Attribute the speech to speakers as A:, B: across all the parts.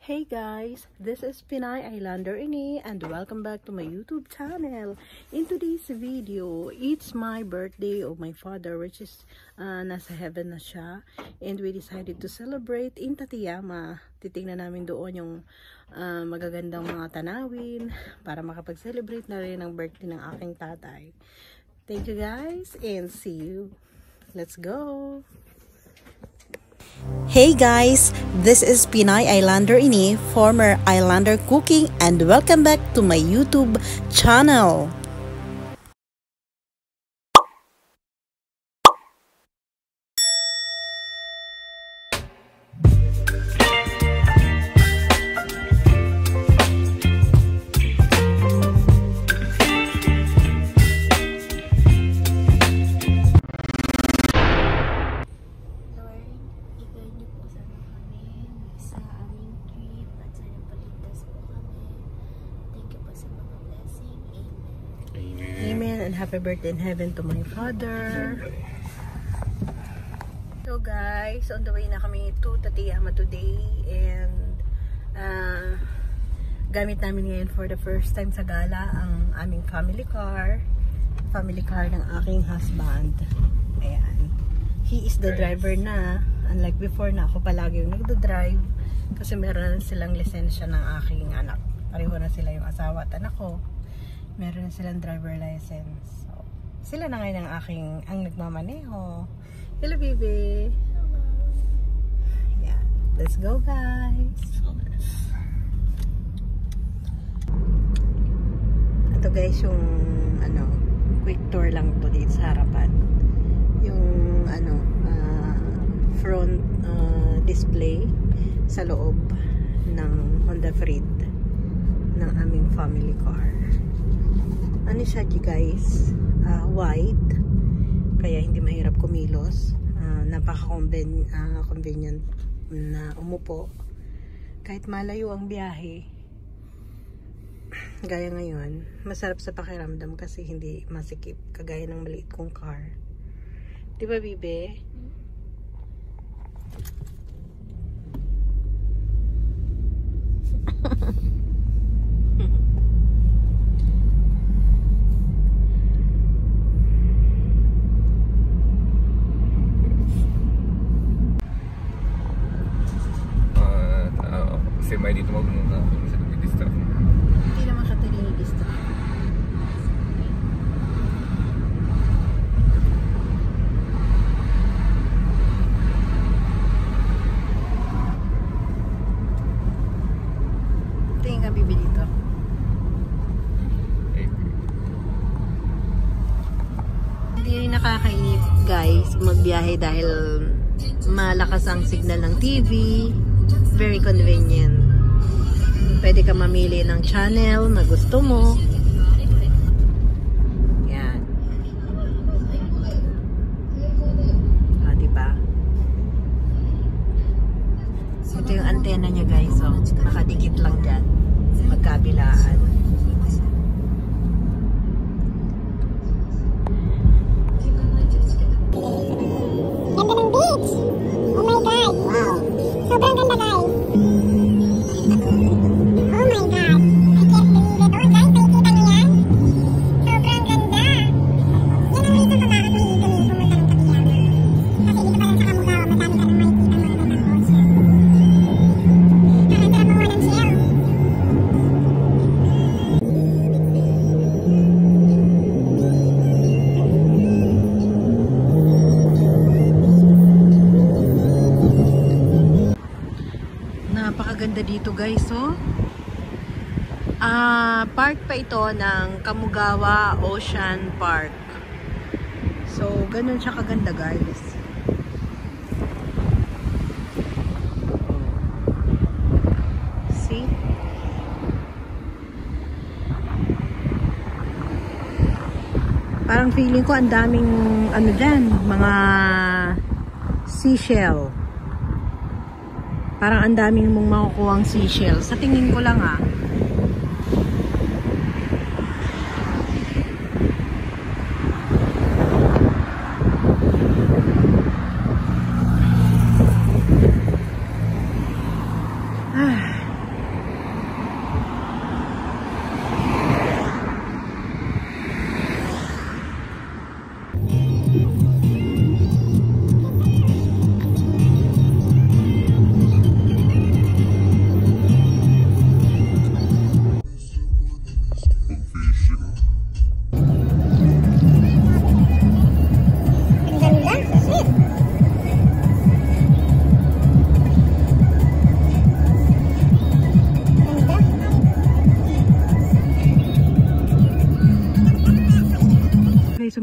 A: Hey guys, this is Pinay Islander Ini and welcome back to my YouTube channel. In today's video, it's my birthday of my father, which is nasa heaven na siya, and we decided to celebrate in Tateyama. Titingnan namin doon yung magagandang mga tanawin para makapag-celebrate na rin ang birthday ng aking tatay. Thank you guys and see you. Let's go!
B: Hey guys, this is Pinay Islander Ini, former Islander Cooking, and welcome back to my YouTube channel.
A: Amen and happy birthday in heaven to my father. So guys, on the way na kami to Tateyama today, and gamit namin ngayon for the first time sa gala ang aming family car ng aking husband. Ayan, he is the driver na, unlike before na ako palagi yung nagdo-drive kasi meron na silang lisensya ng aking anak. Pareho na sila, yung asawa at anak ko meron na silang driver license. So, sila na ngayon ang nagmamaneho. Hello, baby. Yeah. Let's go, guys. Ito guys, yung quick tour lang to dito sa harapan. Yung front display sa loob ng Honda Freed ng aming family car. Ano siya guys, white, kaya hindi mahirap kumilos, napaka-convenient na umupo kahit malayo ang biyahe. Gaya ngayon, masarap sa pakiramdam kasi hindi masikip kagaya ng maliit kong car, di ba bibe?
C: Kasi may dito magmuna sa nag-distract.
A: Hindi naman siya tini-distract. Tingin ka bibi dito. Hindi rin nakakainip guys magbiyahe dahil malakas ang signal ng TV. Very convenient. Pwede ka mamili ng channel na gusto mo. Yan. Diba? Ito yung antena niya guys. So, nakadikit lang dyan. Magkabilaan.
D: Ganda ng beach! Oh my God! Wow! Sobrang ganda guys!
A: Napakaganda dito guys, oh. Park pa ito ng Kamugawa Ocean Park. So, ganun siya kaganda guys. See? Parang feeling ko ang daming dyan, mga seashell. Parang ang daming mong makukuhang seashell. Sa tingin ko lang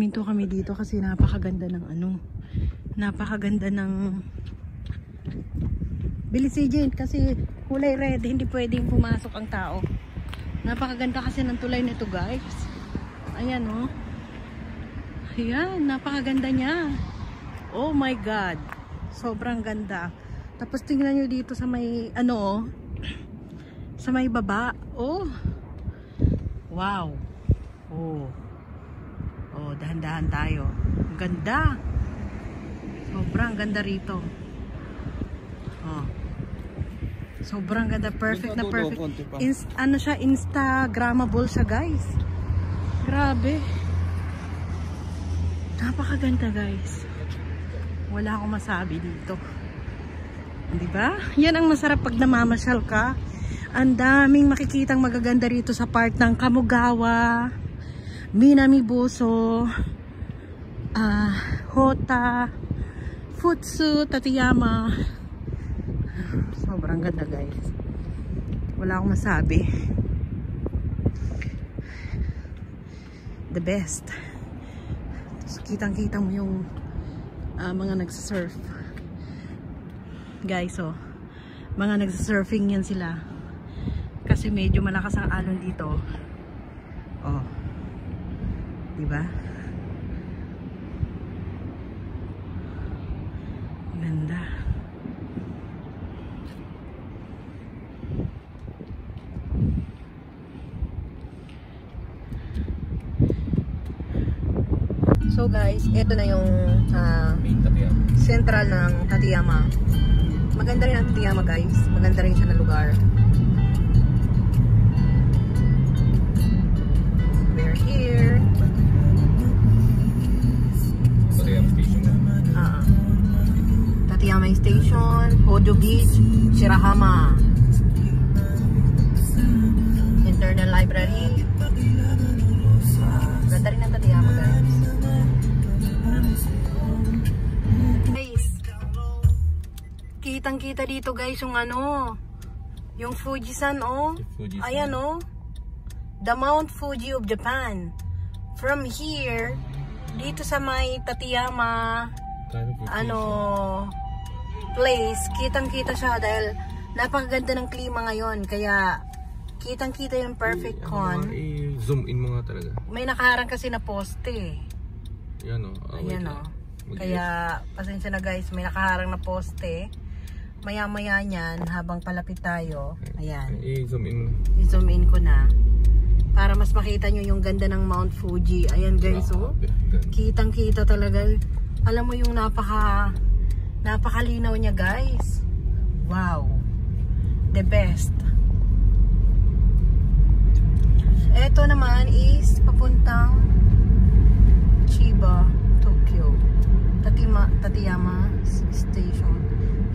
A: huminto kami dito kasi napakaganda ng ano. Napakaganda ng bilis si Jane kasi kulay red, hindi pwedeng pumasok ang tao. Napakaganda kasi ng tulay nito, guys. Ayan, oh. Ayan, napakaganda niya. Oh my God. Sobrang ganda. Tapos tingnan nyo dito sa may, ano, sa may baba. Oh. Wow. Oh. Oh, dahan-dahan tayo. Ang ganda. Sobrang ganda rito. Oh. Sobrang ganda. Perfect na perfect. Ano siya, Instagrammable siya, guys. Grabe. Napakaganda, guys. Wala akong masabi dito. Di ba? Yan ang masarap pag namamasyal ka. Ang daming makikitang magaganda rito sa part ng Kamogawa, Minami-Buso, Hota, Futsu, Tateyama. Sobrang ganda, guys. Wala akong masabi. The best. So, kitang-kita mo yung mga nagsasurf. Guys, oh. Mga nagsasurfing yan sila. Kasi medyo malakas ang alon dito. Oh. Diba? Ganda. So guys, ito na yung central ng Tateyama. Maganda rin ang Tateyama, guys. Maganda rin siya na lugar. We're here.
C: Tateyama Station.
A: Tateyama Station, Hojo Beach, Shirahama. Internal Library. Ganda rin ang Tateyama, guys. Kitang-kita dito, guys, yung ano, yung Fujisan, oh.
C: Fujisan.
A: Ayan, oh. The Mount Fuji of Japan. From here, dito sa may Tateyama, ano, place, kitang-kita siya dahil napakaganda ng klima ngayon. Kaya, kitang-kita yung perfect con.
C: I-zoom in mo nga talaga.
A: May nakaharang kasi na poste.
C: Yan, oh.
A: Ayan, oh. Kaya, pasensya na, guys, may nakaharang na poste. Maya-maya niyan, habang palapit tayo, ayan,
C: I-zoom in.
A: i-zoom in ko na para mas makita nyo yung ganda ng Mount Fuji. Ayan, guys, oh. Kitang-kita talaga. Alam mo yung napakalinaw niya, guys. Wow. The best. Ito naman is papuntang Chiba, Tokyo. Tateyama Station.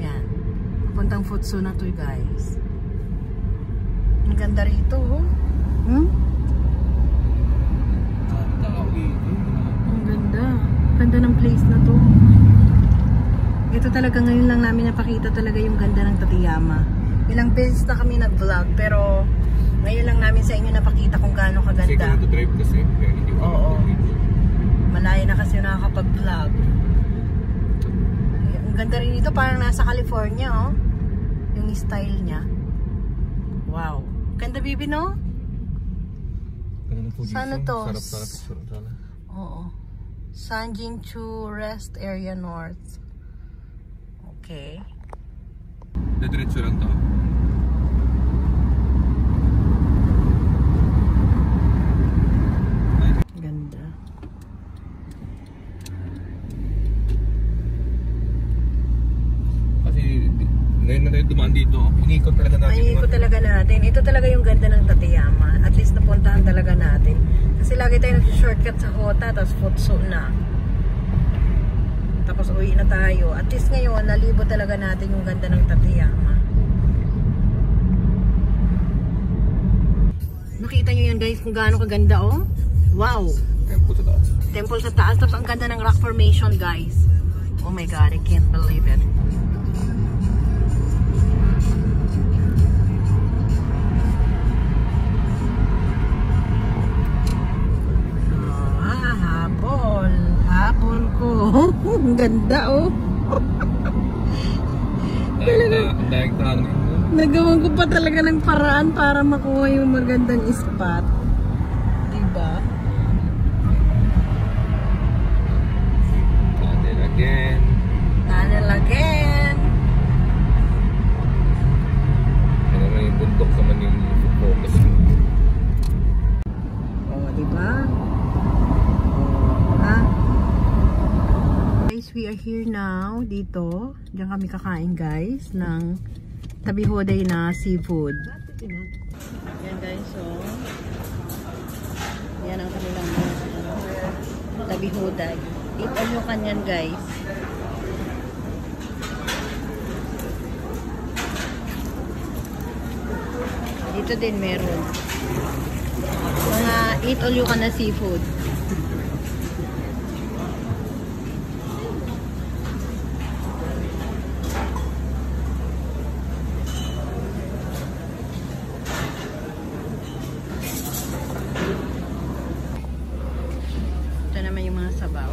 A: Yan. Papuntang Futsu na to, guys. Ang ganda rito, oh. Ang ganda. Ganda ng place na to. Ito talaga ngayon lang namin napakita talaga yung ganda ng Tateyama. Ilang beses na kami nag-vlog, pero ngayon lang namin sa inyo napakita kung gaano kaganda.
C: Kasi kung drive kasi, kaya hindi ko
A: malaya na kasi nakakapag-vlog. Ang ganda rin dito, parang nasa California, oh. Yung style niya. Wow. Ganda, bibi, no? Sana to?
C: Sarap.
A: Oo. Sanjinchu Rest Area North. Okay.
C: Diretso lang to.
A: Ganda.
C: Kasi ngayon na tayo dumaan dito, inikot talaga natin.
A: Inikot talaga natin. Ito talaga yung ganda ng Tateyama. At least napuntahan talaga natin. Kasi lagi tayo nag-shortcut sa Hota, tapos Futsu na. Tapos uwi na tayo. At least ngayon, nalibot talaga natin yung ganda ng Tateyama. Nakita nyo yan, guys, kung gaano kaganda, oh. Wow.
C: Temple sa taas.
A: Temple sa taas. Tapos ang ganda ng rock formation, guys. Oh my God, I can't believe it. Boy. Ang ganda, oh.
C: Daig tahanin mo.
A: Nagawan ko pa talaga ng paraan para makuha yung magandang spot. Diba?
C: Tunnel again.
A: Tunnel again.
C: Ano naman yung bundok naman yung focus mo.
A: Oh, diba? Oh, ha? Guys, we are here now dito. Diyan kami kakain, guys, ng tabi-hoday na seafood. Yan, guys, so yan ang kanilang tabi-hoday. Ito yung kanyan, guys. Dito din meron mga eat all you can na seafood. Ito naman yung mga sabaw.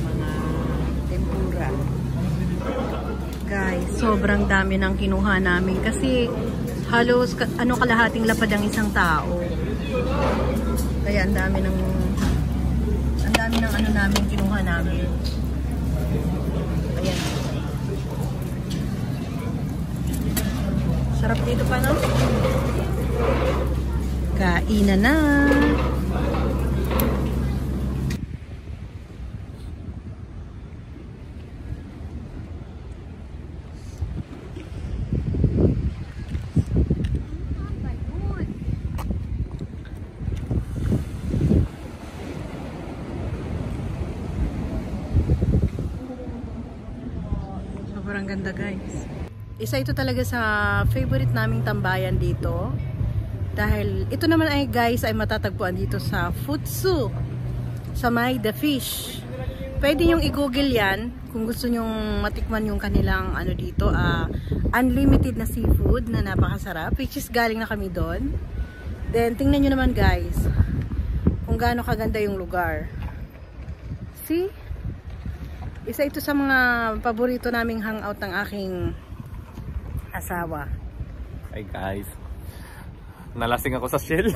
A: Mga tempura. Guys, sobrang dami ng kinuha namin kasi halos kalahating lapad ang isang tao. Kaya ang dami ng ano namin kinuha namin. Ayan. Sarap dito pa, no? Kainan na. Sobrang ganda, guys. Isa ito talaga sa favorite naming tambayan dito. Dahil ito naman ay, guys, ay matatagpuan dito sa Futsu. Sa may The Fish. Pwede nyong i-google yan kung gusto nyong matikman yung kanilang ano dito, unlimited na seafood na napakasarap. Which is galing na kami doon. Then, tingnan nyo naman, guys, kung gaano kaganda yung lugar. See? Isa ito sa mga paborito naming hangout ng aking asawa.
C: Hi guys. Nalasing ako sa Shell.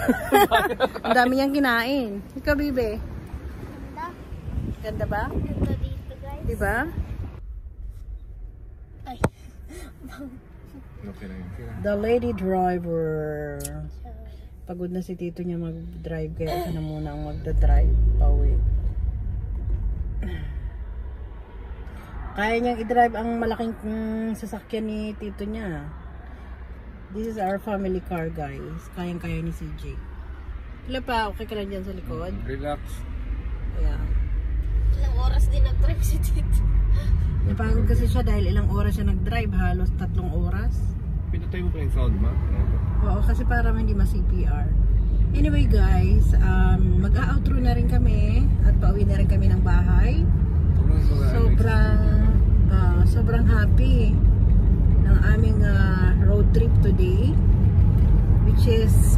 A: Ang dami niyang kinain. Ikaw, Bibe?
D: Ganda.
A: Ganda ba?
D: Ganda dito, guys.
A: Diba?
D: Ay.
C: Okay na yun.
A: The lady driver. Pagod na si tito niya mag-drive kaya siya na muna ang magda-drive pauwi. Kaya niyang i-drive ang malaking sasakyan ni tito niya. This is our family car, guys. Kayang-kaya ni CJ. Wala pa, okay ka lang dyan sa likod?
C: Relax.
A: Ayan.
D: Ilang oras din nag-drive si Tito.
A: Napagod kasi siya dahil ilang oras siya nag-drive. Halos 3 oras.
C: Pinatay mo pa yung sound, ma?
A: Oo, kasi para hindi ma-CPR. Anyway, guys, mag-a-outro na rin kami at pauwi na rin kami ng bahay. Sobrang happy ng aming road trip today, which is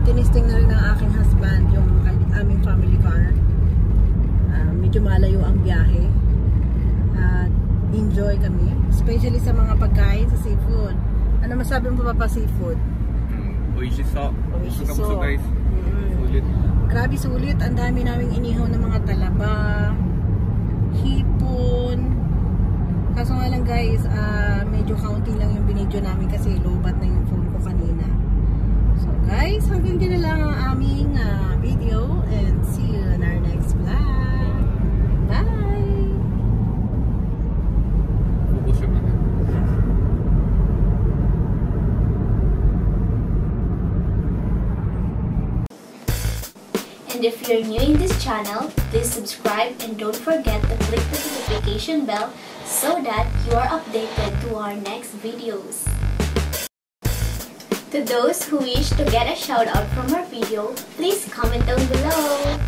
A: tinisting na rin ng aking husband yung aming family car. Medyo malayo ang biyahe at enjoy kami, especially sa mga pagkain sa seafood. Ano masabi mo pa seafood?
C: Oishiso.
A: Oishiso.
C: Guys. Sulit.
A: Grabe sulit. Ang dami naming inihaw ng mga talaba, hipon. Kaso nga lang, guys, medyo counting lang yung binidyo namin kasi lowbat na yung phone ko kanina. So guys, hanggang dyan na lang ang aming video and see you in our next vlog. Bye!
C: Ubus yung mga.
E: And if you're new in this channel, please subscribe and don't forget to click the notification bell so that you are updated to our next videos. To those who wish to get a shout out from our video, please comment down below.